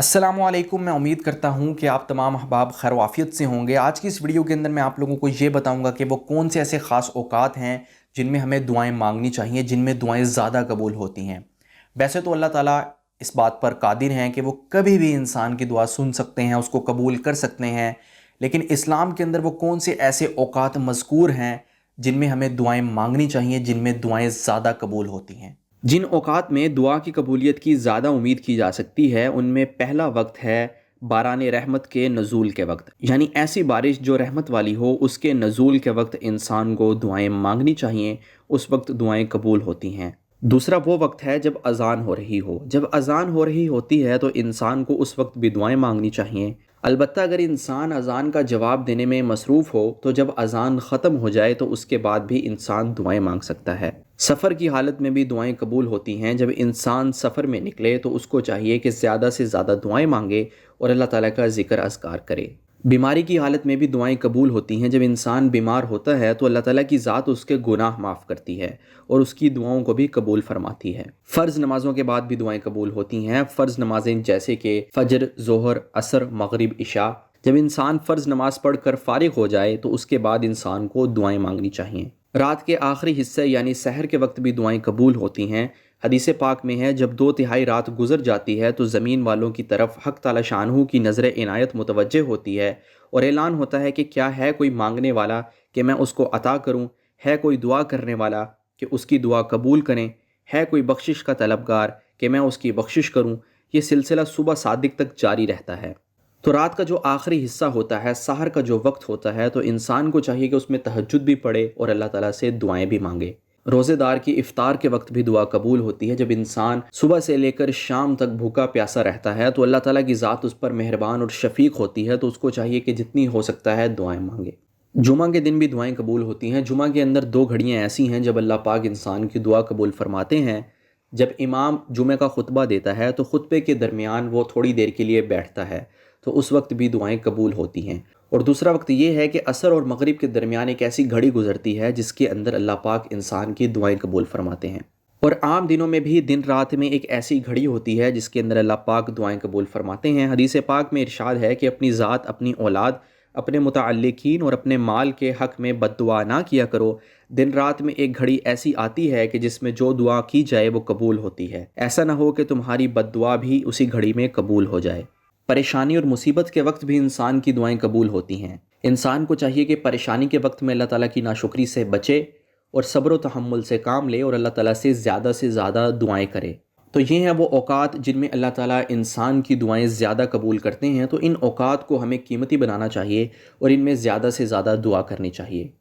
अस्सलामुअलैकुम। मैं उम्मीद करता हूँ कि आप तमाम अहबाब खैर वाफियत से होंगे। आज की इस वीडियो के अंदर मैं आप लोगों को ये बताऊँगा कि वो कौन से ऐसे ख़ास औकात हैं जिनमें हमें दुआएं मांगनी चाहिए, जिनमें दुआएं ज़्यादा कबूल होती हैं। वैसे तो अल्लाह ताला इस बात पर कादिर हैं कि वो कभी भी इंसान की दुआ सुन सकते हैं, उसको कबूल कर सकते हैं। लेकिन इस्लाम के अंदर वो कौन से ऐसे औकात मज़कूर हैं जिनमें हमें दुआएं मांगनी चाहिए, जिनमें दुआएं ज़्यादा कबूल होती हैं। जिन औकात में दुआ की कबूलियत की ज़्यादा उम्मीद की जा सकती है, उनमें पहला वक्त है बारान रहमत के नज़ूल के वक्त, यानी ऐसी बारिश जो रहमत वाली हो, उसके नज़ूल के वक्त इंसान को दुआएं मांगनी चाहिए। उस वक्त दुआएं कबूल होती हैं। दूसरा वो वक्त है जब अज़ान हो रही हो। जब अज़ान हो रही होती है तो इंसान को उस वक्त भी दुआएं मांगनी चाहिए। अलबत्ता अगर इंसान अज़ान का जवाब देने में मसरूफ़ हो तो जब अज़ान ख़त्म हो जाए तो उसके बाद भी इंसान दुआएं मांग सकता है। सफ़र की हालत में भी दुआएं कबूल होती हैं। जब इंसान सफ़र में निकले तो उसको चाहिए कि ज़्यादा से ज़्यादा दुआएं मांगे और अल्लाह ताला का ज़िक्र अज़कार करे। बीमारी की हालत में भी दुआएं कबूल होती हैं। जब इंसान बीमार होता है तो अल्लाह ताला की ज़ात उसके गुनाह माफ़ करती है और उसकी दुआओं को भी कबूल फरमाती है। फ़र्ज़ नमाज़ों के बाद भी दुआएं कबूल होती हैं। फ़र्ज़ नमाज़ें जैसे कि फ़जर, ज़ोहर, असर, मगरिब, इशा। जब इंसान फ़र्ज़ नमाज पढ़ कर फ़ारिग हो जाए तो उसके बाद इंसान को दुआएं मांगनी चाहिए। रात के आखिरी हिस्से यानी सहर के वक्त भी दुआएं कबूल होती हैं। हदीस पाक में है, जब 2/3 रात गुजर जाती है तो ज़मीन वालों की तरफ हक़ ताला शानहू की नज़र इनायत मुतवज्जे होती है और ऐलान होता है कि क्या है कोई मांगने वाला कि मैं उसको अता करूं, है कोई दुआ करने वाला कि उसकी दुआ कबूल करें, है कोई बख्शिश का तलबगार कि मैं उसकी बख्शिश करूं। ये सिलसिला सुबह सादिक तक जारी रहता है। तो रात का जो आखिरी हिस्सा होता है, सहर का जो वक्त होता है, तो इंसान को चाहिए कि उसमें तहज्जुद भी पढ़े और अल्लाह ताला से दुआएं भी मांगे। रोज़ेदार की इफ्तार के वक्त भी दुआ कबूल होती है। जब इंसान सुबह से लेकर शाम तक भूखा प्यासा रहता है तो अल्लाह ताला की ज़ात उस पर मेहरबान और शफीक होती है, तो उसको चाहिए कि जितनी हो सकता है दुआएं मांगे। जुमा के दिन भी दुआएं कबूल होती हैं। जुमा के अंदर 2 घड़ियाँ ऐसी हैं जब अल्लाह पाक इंसान की दुआ कबूल फरमाते हैं। जब इमाम जुमे का खुतबा देता है तो खुतबे के दरमियान वो थोड़ी देर के लिए बैठता है, तो उस वक्त भी दुआएं कबूल होती हैं। और दूसरा वक्त ये है कि असर और मगरिब के दरमियान एक ऐसी घड़ी गुजरती है जिसके अंदर अल्लाह पाक इंसान की दुआएं कबूल फरमाते हैं। और आम दिनों में भी दिन रात में एक ऐसी घड़ी होती है जिसके अंदर अल्लाह पाक दुआएं कबूल फरमाते हैं। हदीस पाक में इरशाद है कि अपनी ज़ात, अपनी औलाद, अपने मुतअल्लिकीन और अपने माल के हक़ में बद्दुआ ना किया करो। दिन रात में एक घड़ी ऐसी आती है कि जिसमें जो दुआ की जाए वो कबूल होती है। ऐसा ना हो कि तुम्हारी बद्दुआ भी उसी घड़ी में कबूल हो जाए। परेशानी और मुसीबत के वक्त भी इंसान की दुआएं कबूल होती हैं। इंसान को चाहिए कि परेशानी के वक्त में अल्लाह ताला की नाशुक्री से बचे और सब्र व तहम्मुल से काम ले और अल्लाह ताला से ज़्यादा दुआएं करे। तो ये हैं वो औकात जिनमें अल्लाह ताला इंसान की दुआएं ज़्यादा कबूल करते हैं। तो इन औकात को हमें कीमती बनाना चाहिए और इनमें ज़्यादा से ज़्यादा दुआ करनी चाहिए।